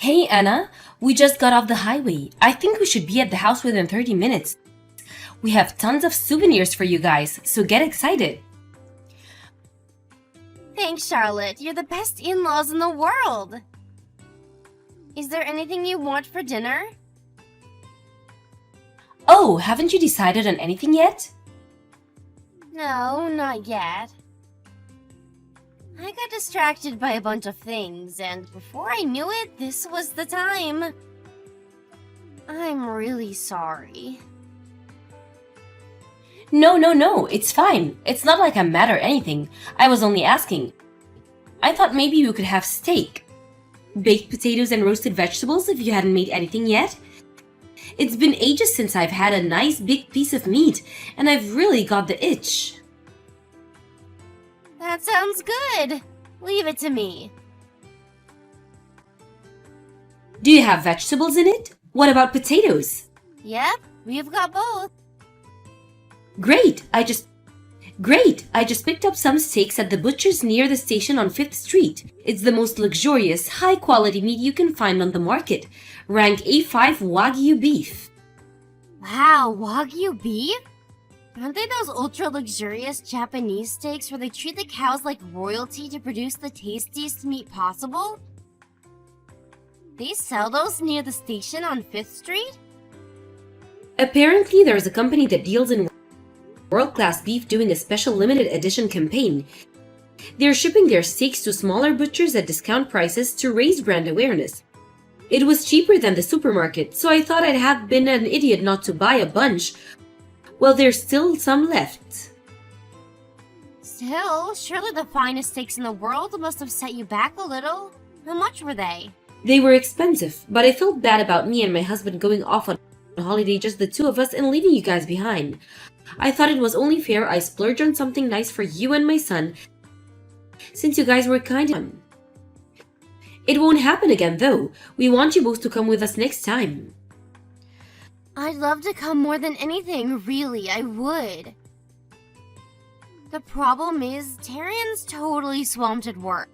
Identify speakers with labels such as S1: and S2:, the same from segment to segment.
S1: Hey Anna, we just got off the highway. I think we should be at the house within 30 minutes. We have tons of souvenirs for you guys, so get excited.
S2: Thanks, Charlotte. You're the best in-laws in the world. Is there anything you want for dinner?
S1: Oh, haven't you decided on anything yet?
S2: No, not yet. I got distracted by a bunch of things, and before I knew it, this was the time. I'm really sorry.
S1: No, it's fine. It's not like I'm mad or anything. I was only asking. I thought maybe you could have steak. Baked potatoes and roasted vegetables if you hadn't made anything yet. It's been ages since I've had a nice big piece of meat, and I've really got the itch.
S2: That sounds good. Leave it to me.
S1: Do you have vegetables in it? What about potatoes?
S2: Yep, we've got both.
S1: Great! I just picked up some steaks at the butcher's near the station on 5th Street. It's the most luxurious, high-quality meat you can find on the market. Rank A5 Wagyu beef.
S2: Wow, Wagyu beef? Aren't they those ultra-luxurious Japanese steaks where they treat the cows like royalty to produce the tastiest meat possible? They sell those near the station on 5th Street?
S1: Apparently, there's a company that deals in world-class beef doing a special limited edition campaign. They're shipping their steaks to smaller butchers at discount prices to raise brand awareness. It was cheaper than the supermarket, so I thought I'd have been an idiot not to buy a bunch. Well, there's still some left.
S2: Still, surely the finest steaks in the world must have set you back a little. How much were they?
S1: They were expensive, but I felt bad about me and my husband going off on a holiday, just the two of us, and leaving you guys behind. I thought it was only fair I splurge on something nice for you and my son, since you guys were kind enough. It won't happen again, though. We want you both to come with us next time.
S2: I'd love to come more than anything, really, I would. The problem is, Tarian's totally swamped at work.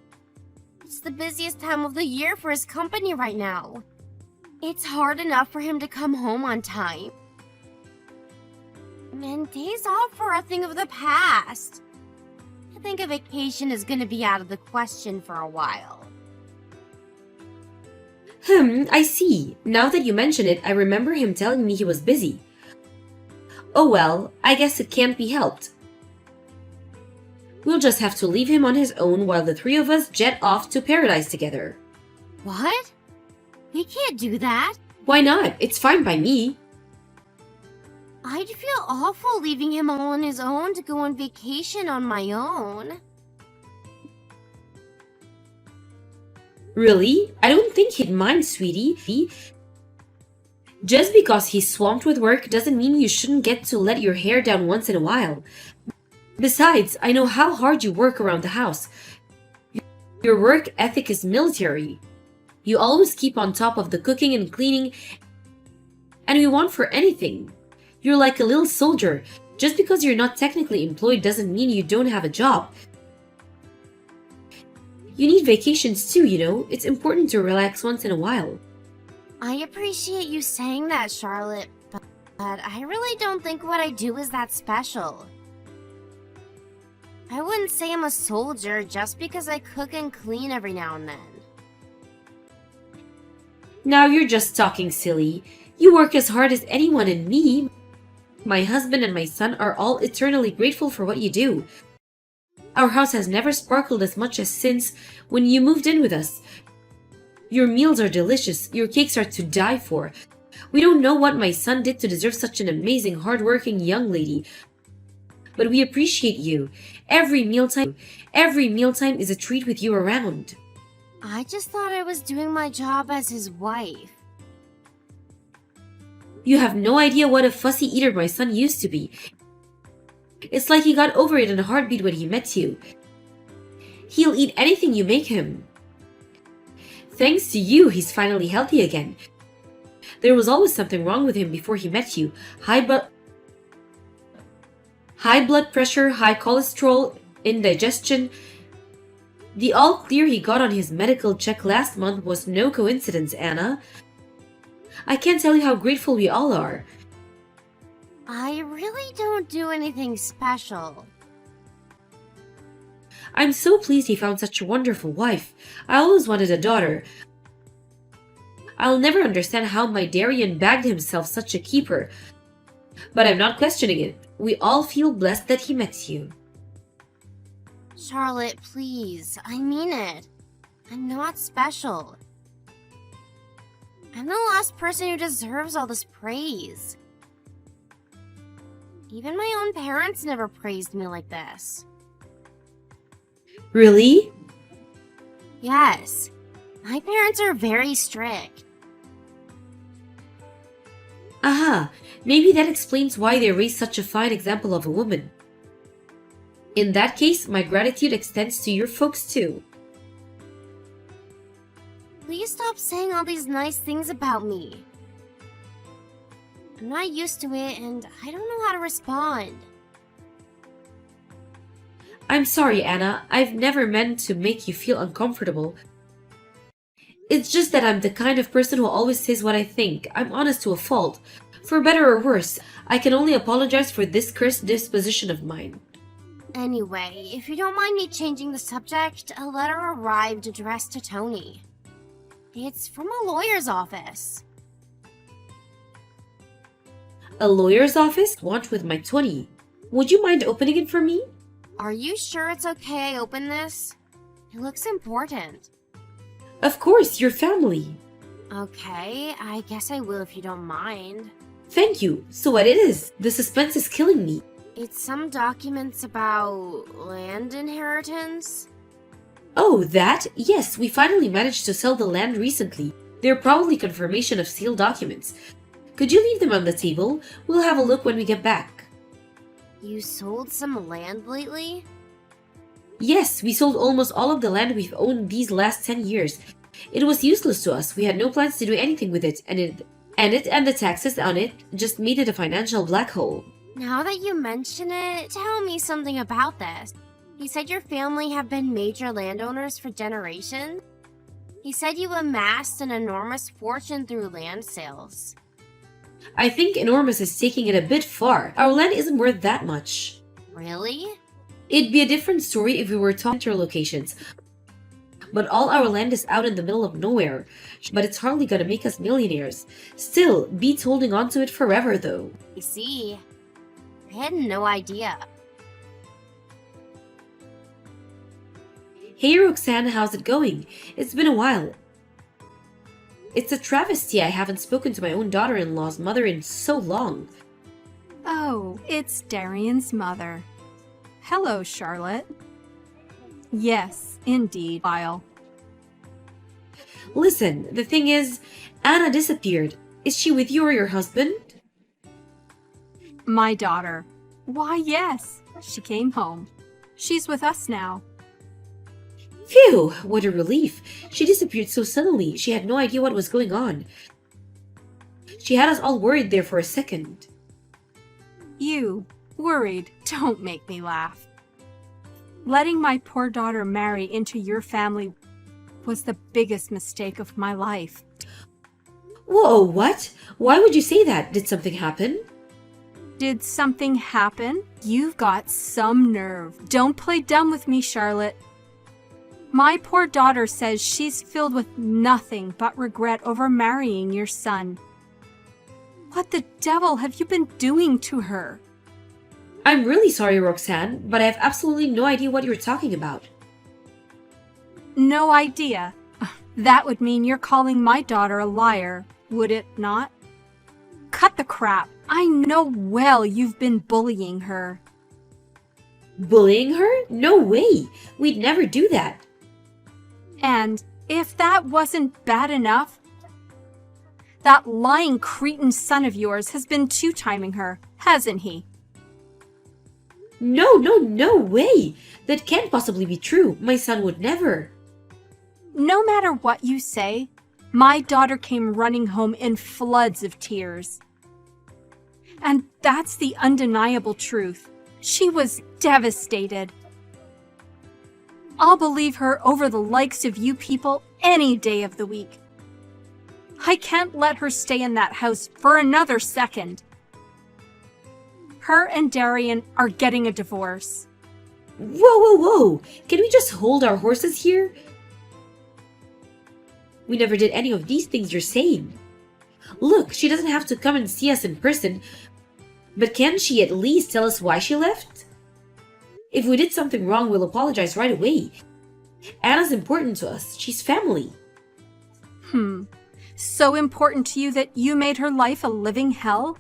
S2: It's the busiest time of the year for his company right now. It's hard enough for him to come home on time. And days off are a thing of the past. I think a vacation is gonna be out of the question for a while.
S1: I see. Now that you mention it, I remember him telling me he was busy. Oh well, I guess it can't be helped. We'll just have to leave him on his own while the three of us jet off to paradise together.
S2: What? We can't do that.
S1: Why not? It's fine by me.
S2: I'd feel awful leaving him all on his own to go on vacation on my own.
S1: Really? I don't think he'd mind, sweetie. Just because he's swamped with work doesn't mean you shouldn't get to let your hair down once in a while. Besides, I know how hard you work around the house. Your work ethic is military. You always keep on top of the cooking and cleaning, and we want for anything. You're like a little soldier. Just because you're not technically employed doesn't mean you don't have a job. You need vacations too, you know. It's important to relax once in a while.
S2: I appreciate you saying that, Charlotte, but I really don't think what I do is that special. I wouldn't say I'm a soldier just because I cook and clean every now and then.
S1: Now you're just talking silly. You work as hard as anyone, and me, my husband and my son are all eternally grateful for what you do. Our house has never sparkled as much as since when you moved in with us. Your meals are delicious. Your cakes are to die for. We don't know what my son did to deserve such an amazing, hardworking young lady. But we appreciate you. Every mealtime is a treat with you around.
S2: I just thought I was doing my job as his wife.
S1: You have no idea what a fussy eater my son used to be. It's like he got over it in a heartbeat when he met you. He'll eat anything you make him. Thanks to you, he's finally healthy again. There was always something wrong with him before he met you. High blood pressure, high cholesterol, indigestion. The all clear he got on his medical check last month was no coincidence, Anna. I can't tell you how grateful we all are.
S2: I really don't do anything special.
S1: I'm so pleased he found such a wonderful wife. I always wanted a daughter. I'll never understand how my Darian bagged himself such a keeper. But I'm not questioning it. We all feel blessed that he met you.
S2: Charlotte, please. I mean it. I'm not special. I'm the last person who deserves all this praise. Even my own parents never praised me like this.
S1: Really?
S2: Yes. My parents are very strict.
S1: Aha, maybe that explains why they raised such a fine example of a woman. In that case, my gratitude extends to your folks too.
S2: Please stop saying all these nice things about me. I'm not used to it and I don't know how to respond.
S1: I'm sorry, Anna. I've never meant to make you feel uncomfortable. It's just that I'm the kind of person who always says what I think. I'm honest to a fault. For better or worse, I can only apologize for this cursed disposition of mine.
S2: Anyway, if you don't mind me changing the subject, a letter arrived addressed to Tony. It's from a lawyer's office.
S1: A lawyer's office? Want with my 20. Would you mind opening it for me?
S2: Are you sure it's okay I open this? It looks important.
S1: Of course, your family.
S2: Okay, I guess I will if you don't mind.
S1: Thank you. So what it is? The suspense is killing me.
S2: It's some documents about land inheritance.
S1: Oh, that? Yes, we finally managed to sell the land recently. They're probably confirmation of sealed documents. Could you leave them on the table? We'll have a look when we get back.
S2: You sold some land lately?
S1: Yes, we sold almost all of the land we've owned these last 10 years. It was useless to us. We had no plans to do anything with it, and the taxes on it just made it a financial black hole.
S2: Now that you mention it, tell me something about this. You said your family have been major landowners for generations? You said you amassed an enormous fortune through land sales.
S1: I think enormous is taking it a bit far. Our land isn't worth that much.
S2: Really?
S1: It'd be a different story if we were talking locations. But all our land is out in the middle of nowhere. But it's hardly gonna make us millionaires. Still, beats holding on to it forever though.
S2: I see. I had no idea.
S1: Hey Roxanne, how's it going? It's been a while. It's a travesty I haven't spoken to my own daughter-in-law's mother in so long.
S3: Oh, it's Darian's mother. Hello, Charlotte. Yes, indeed, Lyle.
S1: Listen, the thing is, Anna disappeared. Is she with you or your husband?
S3: My daughter. Why, yes, she came home. She's with us now.
S1: Phew, what a relief. She disappeared so suddenly. She had no idea what was going on. She had us all worried there for a second.
S3: You, worried, don't make me laugh. Letting my poor daughter marry into your family was the biggest mistake of my life.
S1: Whoa, what? Why would you say that? Did something happen?
S3: Did something happen? You've got some nerve. Don't play dumb with me, Charlotte. My poor daughter says she's filled with nothing but regret over marrying your son. What the devil have you been doing to her?
S1: I'm really sorry, Roxanne, but I have absolutely no idea what you're talking about.
S3: No idea. That would mean you're calling my daughter a liar, would it not? Cut the crap. I know well you've been bullying her.
S1: Bullying her? No way! We'd never do that.
S3: And if that wasn't bad enough, that lying cretin son of yours has been two-timing her, hasn't he?
S1: No way! That can't possibly be true. My son would never.
S3: No matter what you say, my daughter came running home in floods of tears. And that's the undeniable truth. She was devastated. I'll believe her over the likes of you people any day of the week. I can't let her stay in that house for another second. Her and Darian are getting a divorce.
S1: Whoa! Can we just hold our horses here? We never did any of these things you're saying. Look, she doesn't have to come and see us in person, but can she at least tell us why she left? If we did something wrong, we'll apologize right away. Anna's important to us. She's family.
S3: So important to you that you made her life a living hell?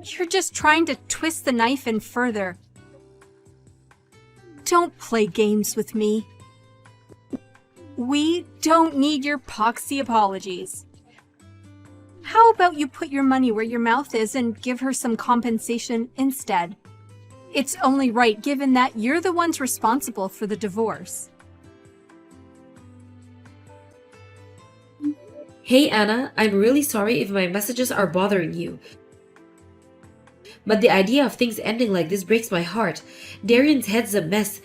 S3: You're just trying to twist the knife in further. Don't play games with me. We don't need your poxy apologies. How about you put your money where your mouth is and give her some compensation instead? It's only right given that you're the ones responsible for the divorce.
S1: Hey Anna, I'm really sorry if my messages are bothering you. But the idea of things ending like this breaks my heart. Darian's head's a mess.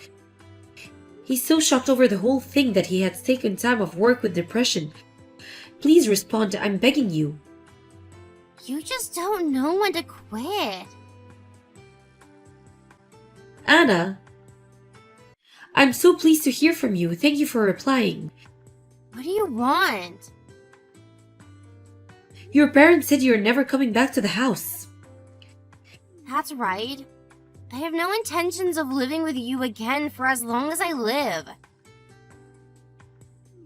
S1: He's so shocked over the whole thing that he has taken time off work with depression. Please respond, I'm begging you.
S2: You just don't know when to quit.
S1: Anna, I'm so pleased to hear from you. Thank you for replying.
S2: What do you want?
S1: Your parents said you're never coming back to the house.
S2: That's right. I have no intentions of living with you again for as long as I live.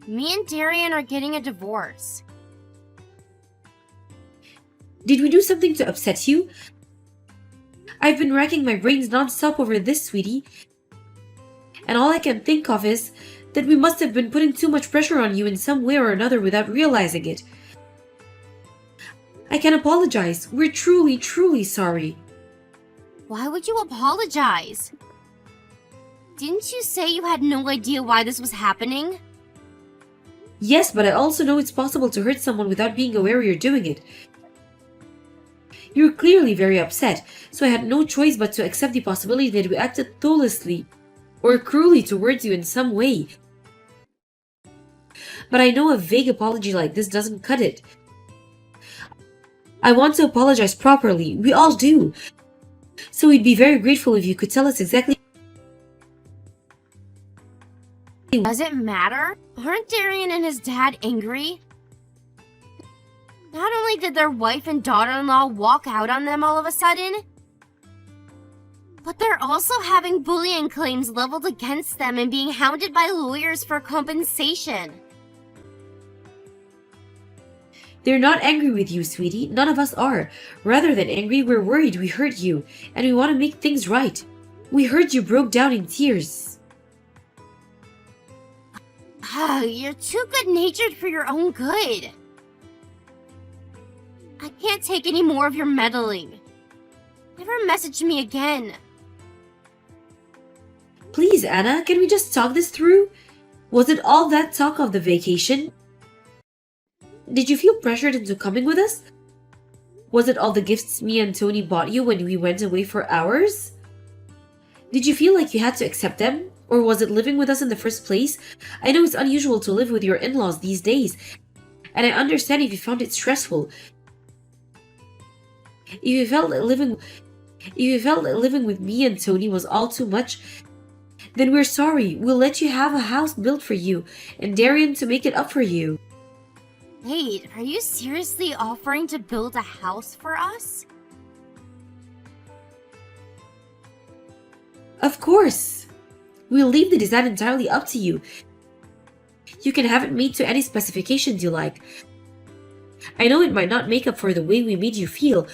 S2: Me and Darian are getting a divorce.
S1: Did we do something to upset you? I've been racking my brains non-stop over this, sweetie. And all I can think of is that we must have been putting too much pressure on you in some way or another without realizing it. I can apologize. We're truly, truly sorry.
S2: Why would you apologize? Didn't you say you had no idea why this was happening?
S1: Yes, but I also know it's possible to hurt someone without being aware you're doing it. You're clearly very upset, so I had no choice but to accept the possibility that we acted thoughtlessly or cruelly towards you in some way. But I know a vague apology like this doesn't cut it. I want to apologize properly. We all do. So we'd be very grateful if you could tell us exactly.
S2: Does it matter? Aren't Darian and his dad angry? Not only did their wife and daughter-in-law walk out on them all of a sudden, but they're also having bullying claims leveled against them and being hounded by lawyers for compensation.
S1: They're not angry with you, sweetie. None of us are. Rather than angry, we're worried we hurt you, and we want to make things right. We heard you broke down in tears.
S2: You're too good-natured for your own good. I can't take any more of your meddling. Never message me again.
S1: Please, Anna, can we just talk this through? Was it all that talk of the vacation? Did you feel pressured into coming with us? Was it all the gifts me and Tony bought you when we went away for hours? Did you feel like you had to accept them? Or was it living with us in the first place? I know it's unusual to live with your in-laws these days, and I understand if you found it stressful. If you felt that living with me and Tony was all too much, then we're sorry. We'll let you have a house built for you and Darian to make it up for you.
S2: Wait, are you seriously offering to build a house for us?
S1: Of course. We'll leave the design entirely up to you. You can have it made to any specifications you like. I know it might not make up for the way we made you feel,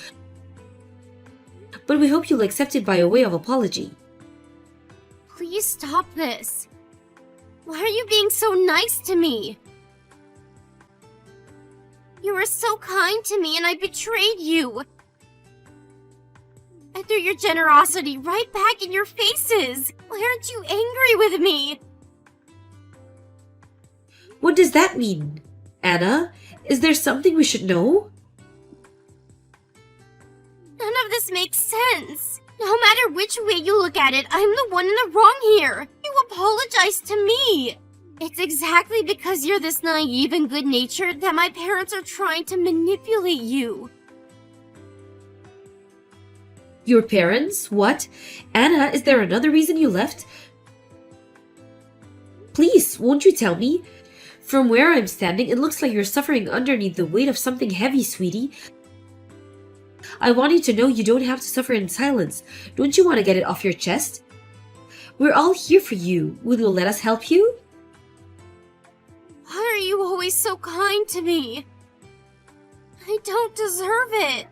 S1: but we hope you'll accept it by a way of apology.
S2: Please stop this. Why are you being so nice to me? You were so kind to me and I betrayed you. I threw your generosity right back in your faces. Why aren't you angry with me?
S1: What does that mean? Anna, is there something we should know?
S2: None of this makes sense. No matter which way you look at it, I'm the one in the wrong here. You apologize to me! It's exactly because you're this naive and good-natured that my parents are trying to manipulate you.
S1: Your parents? What? Anna, is there another reason you left? Please, won't you tell me? From where I'm standing, it looks like you're suffering underneath the weight of something heavy, sweetie. I want you to know you don't have to suffer in silence. Don't you want to get it off your chest? We're all here for you. Will you let us help you?
S2: Why are you always so kind to me? I don't deserve it.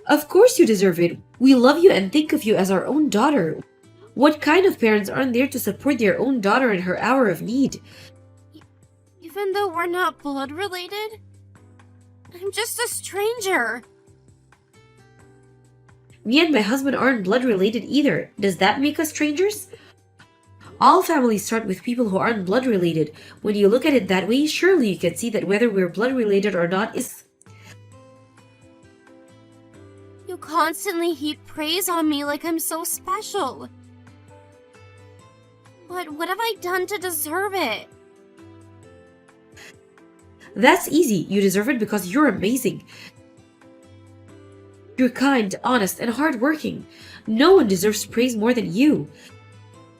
S1: Of course you deserve it. We love you and think of you as our own daughter. What kind of parents aren't there to support their own daughter in her hour of need?
S2: Even though we're not blood related? I'm just a stranger.
S1: Me and my husband aren't blood related either. Does that make us strangers? All families start with people who aren't blood related. When you look at it that way, surely you can see that whether we're blood related or not is...
S2: You constantly heap praise on me like I'm so special. But what have I done to deserve it?
S1: That's easy. You deserve it because you're amazing. You're kind, honest, and hardworking. No one deserves praise more than you.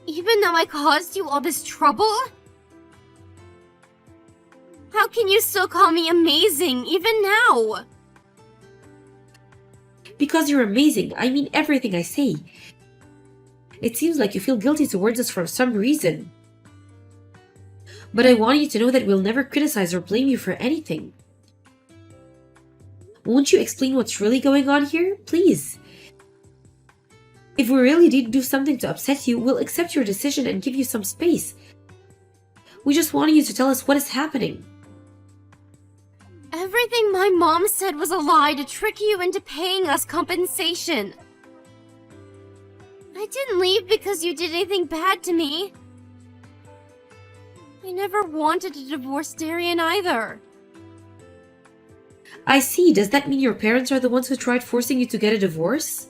S2: Even though I caused you all this trouble? How can you still call me amazing, even now?
S1: Because you're amazing. I mean everything I say. It seems like you feel guilty towards us for some reason. But I want you to know that we'll never criticize or blame you for anything. Won't you explain what's really going on here? Please. If we really did do something to upset you, we'll accept your decision and give you some space. We just wanted you to tell us what is happening.
S2: Everything my mom said was a lie to trick you into paying us compensation. I didn't leave because you did anything bad to me. I never wanted to divorce Darian either.
S1: I see. Does that mean your parents are the ones who tried forcing you to get a divorce?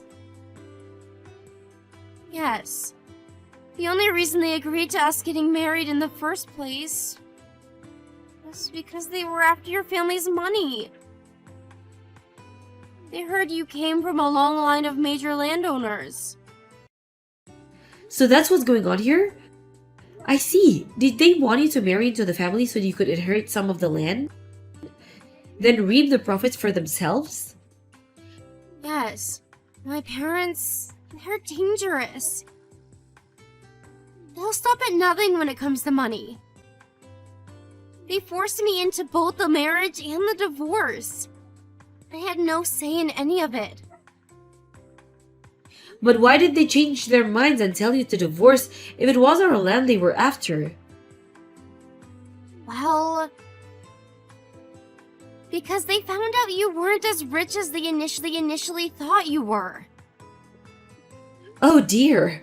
S2: Yes. The only reason they agreed to us getting married in the first place was because they were after your family's money. They heard you came from a long line of major landowners.
S1: So that's what's going on here? I see. Did they want you to marry into the family so you could inherit some of the land? Then reap the profits for themselves?
S2: Yes. My parents, they're dangerous. They'll stop at nothing when it comes to money. They forced me into both the marriage and the divorce. I had no say in any of it.
S1: But why did they change their minds and tell you to divorce if it was our land they were after?
S2: Well, because they found out you weren't as rich as they initially thought you were.
S1: Oh dear.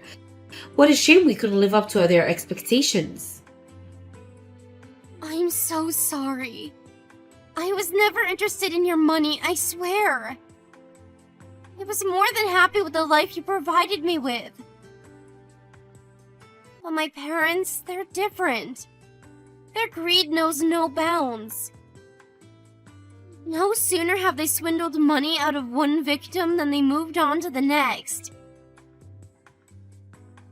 S1: What a shame we couldn't live up to their expectations.
S2: I'm so sorry. I was never interested in your money, I swear. I was more than happy with the life you provided me with. But my parents, they're different. Their greed knows no bounds. No sooner have they swindled money out of one victim than they moved on to the next.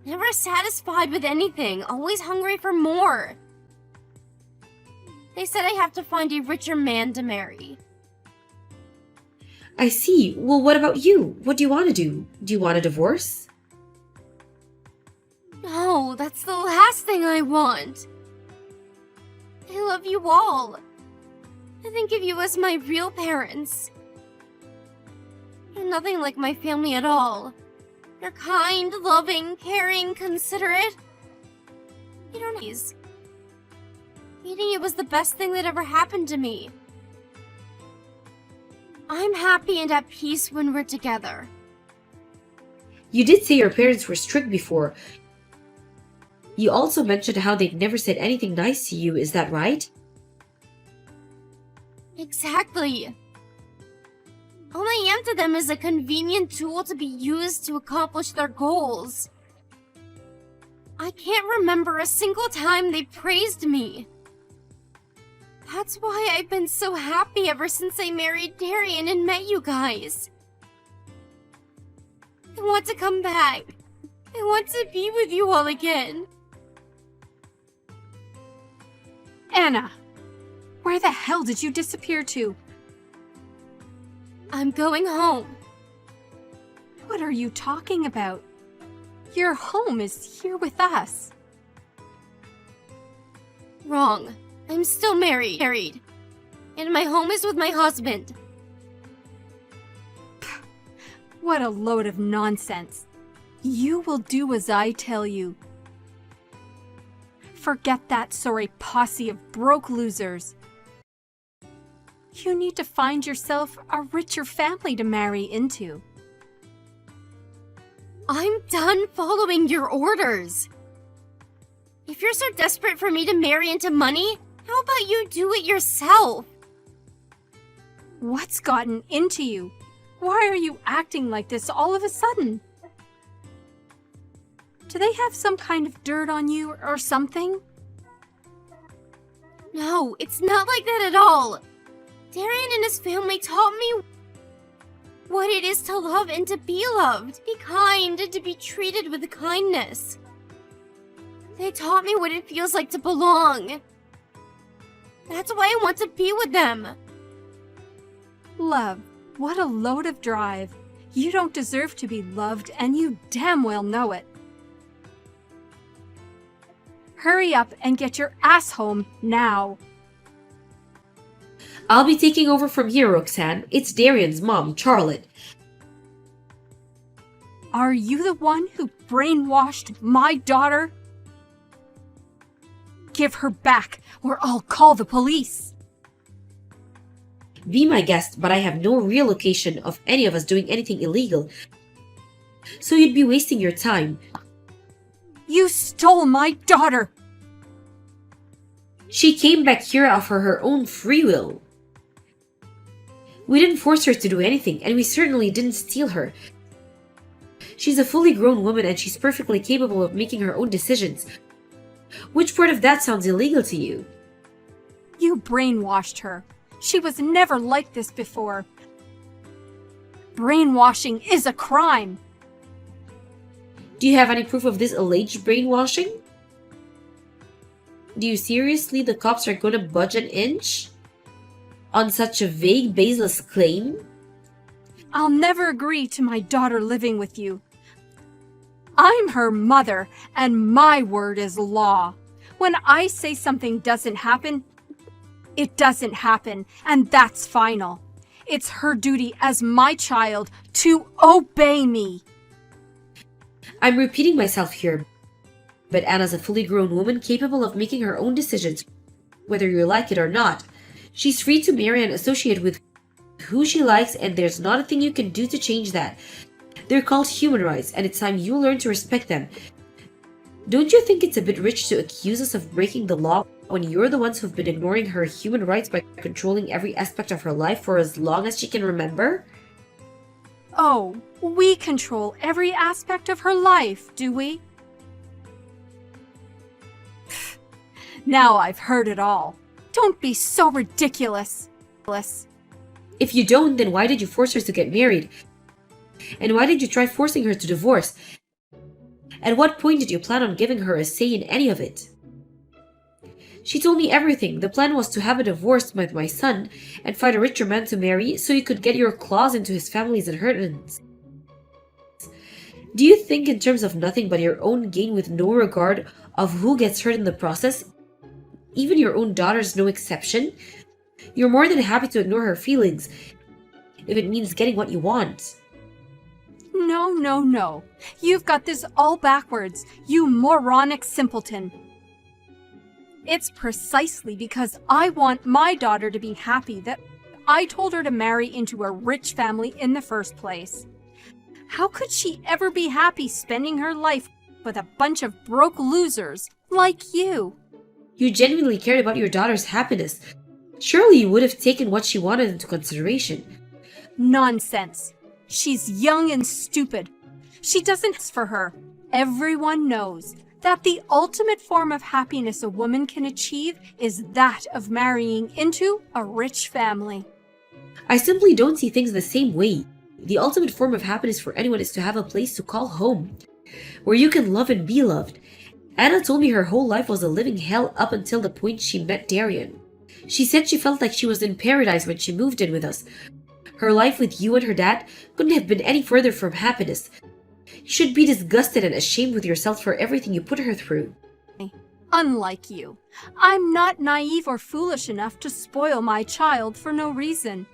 S2: Never satisfied with anything, always hungry for more. They said I have to find a richer man to marry.
S1: I see. Well, what about you? What do you want to do? Do you want a divorce?
S2: No, that's the last thing I want. I love you all. I think of you as my real parents. You're nothing like my family at all. You're kind, loving, caring, considerate. You don't need. Meeting you was the best thing that ever happened to me. I'm happy and at peace when we're together.
S1: You did say your parents were strict before. You also mentioned how they'd never said anything nice to you, is that right?
S2: Exactly. All I am to them is a convenient tool to be used to accomplish their goals. I can't remember a single time they praised me. That's why I've been so happy ever since I married Darian and met you guys. I want to come back. I want to be with you all again.
S3: Anna, where the hell did you disappear to?
S2: I'm going home.
S3: What are you talking about? Your home is here with us.
S2: Wrong. I'm still married. And my home is with my husband.
S3: What a load of nonsense. You will do as I tell you. Forget that sorry posse of broke losers. You need to find yourself a richer family to marry into.
S2: I'm done following your orders. If you're so desperate for me to marry into money, how about you do it yourself?
S3: What's gotten into you? Why are you acting like this all of a sudden? Do they have some kind of dirt on you or something?
S2: No, it's not like that at all. Darian and his family taught me what it is to love and to be loved, to be kind and to be treated with kindness. They taught me what it feels like to belong. That's why I want to be with them.
S3: Love, what a load of drive. You don't deserve to be loved, and you damn well know it. Hurry up and get your ass home now.
S1: I'll be taking over from here, Roxanne. It's Darian's mom, Charlotte.
S3: Are you the one who brainwashed my daughter? Give her back, or I'll call the police.
S1: Be my guest, but I have no real location of any of us doing anything illegal. So you'd be wasting your time.
S3: You stole my daughter!
S1: She came back here of her own free will. We didn't force her to do anything, and we certainly didn't steal her. She's a fully grown woman and she's perfectly capable of making her own decisions. Which part of that sounds illegal to you?
S3: You brainwashed her. She was never like this before. Brainwashing is a crime.
S1: Do you have any proof of this alleged brainwashing? Do you seriously the cops are gonna budge an inch? On such a vague, baseless claim?
S3: I'll never agree to my daughter living with you. I'm her mother, and my word is law. When I say something doesn't happen, it doesn't happen, and that's final. It's her duty as my child to obey me.
S1: I'm repeating myself here, but Anna's a fully grown woman capable of making her own decisions, whether you like it or not. She's free to marry and associate with who she likes, and there's not a thing you can do to change that. They're called human rights, and it's time you learn to respect them. Don't you think it's a bit rich to accuse us of breaking the law when you're the ones who've been ignoring her human rights by controlling every aspect of her life for as long as she can remember?
S3: Oh, we control every aspect of her life, do we? Now I've heard it all. Don't be so ridiculous.
S1: If you don't, then why did you force her to get married? And why did you try forcing her to divorce? At what point did you plan on giving her a say in any of it? She told me everything. The plan was to have a divorce with my son and find a richer man to marry so you could get your claws into his family's inheritance. Do you think in terms of nothing but your own gain with no regard of who gets hurt in the process? Even your own daughter's no exception? You're more than happy to ignore her feelings if it means getting what you want.
S3: No. You've got this all backwards, you moronic simpleton. It's precisely because I want my daughter to be happy that I told her to marry into a rich family in the first place. How could she ever be happy spending her life with a bunch of broke losers like you?
S1: You genuinely cared about your daughter's happiness. Surely you would have taken what she wanted into consideration.
S3: Nonsense. She's young and stupid. She doesn't ask for her. Everyone knows that the ultimate form of happiness a woman can achieve is that of marrying into a rich family.
S1: I simply don't see things the same way. The ultimate form of happiness for anyone is to have a place to call home, where you can love and be loved. Anna told me her whole life was a living hell up until the point she met Darian. She said she felt like she was in paradise when she moved in with us. Her life with you and her dad couldn't have been any further from happiness. You should be disgusted and ashamed with yourself for everything you put her through.
S3: Unlike you, I'm not naive or foolish enough to spoil my child for no reason.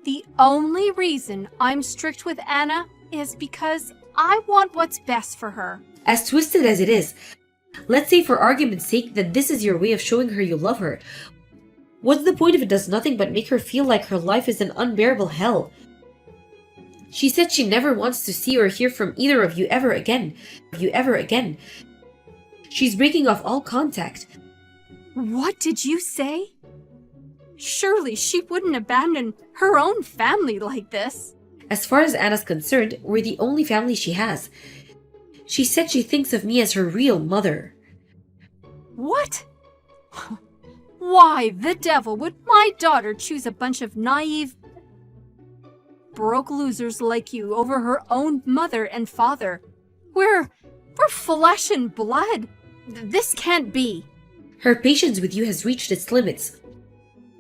S3: The only reason I'm strict with Anna is because I want what's best for her.
S1: As twisted as it is, let's say for argument's sake that this is your way of showing her you love her. What's the point if it does nothing but make her feel like her life is an unbearable hell? She said she never wants to see or hear from either of you ever again. She's breaking off all contact.
S3: What did you say? Surely she wouldn't abandon her own family like this.
S1: As far as Anna's concerned, we're the only family she has. She said she thinks of me as her real mother.
S3: What? Why the devil would my daughter choose a bunch of naive, broke losers like you over her own mother and father? We're flesh and blood. This can't be.
S1: Her patience with you has reached its limits.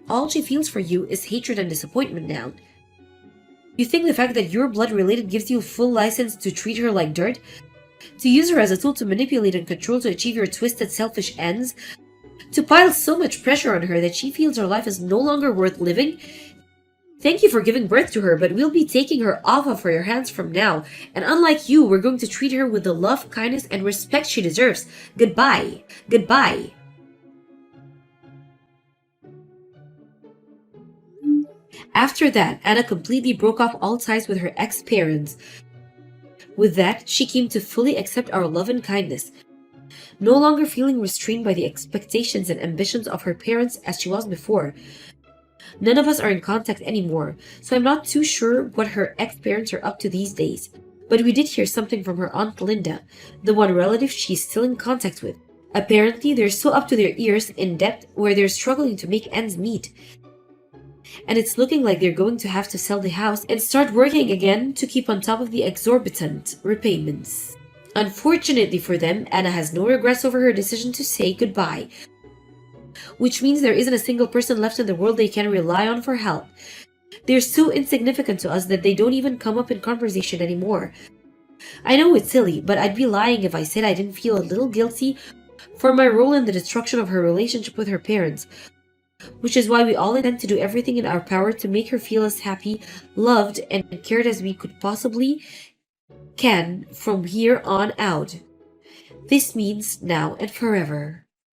S1: All she feels for you is hatred and disappointment now. You think the fact that you're blood-related gives you full license to treat her like dirt? To use her as a tool to manipulate and control to achieve your twisted, selfish ends? To pile so much pressure on her that she feels her life is no longer worth living? Thank you for giving birth to her, but we'll be taking her off of your hands from now. And unlike you, we're going to treat her with the love, kindness, and respect she deserves. Goodbye. Goodbye. After that, Anna completely broke off all ties with her ex-parents. With that, she came to fully accept our love and kindness, no longer feeling restrained by the expectations and ambitions of her parents as she was before. None of us are in contact anymore, so I'm not too sure what her ex-parents are up to these days. But we did hear something from her Aunt Linda, the one relative she's still in contact with. Apparently, they're so up to their ears in debt where they're struggling to make ends meet. And it's looking like they're going to have to sell the house and start working again to keep on top of the exorbitant repayments. Unfortunately for them, Anna has no regrets over her decision to say goodbye, which means there isn't a single person left in the world they can rely on for help. They're so insignificant to us that they don't even come up in conversation anymore. I know it's silly, but I'd be lying if I said I didn't feel a little guilty for my role in the destruction of her relationship with her parents, which is why we all intend to do everything in our power to make her feel as happy, loved, and cared as we could possibly can from here on out. This means now and forever.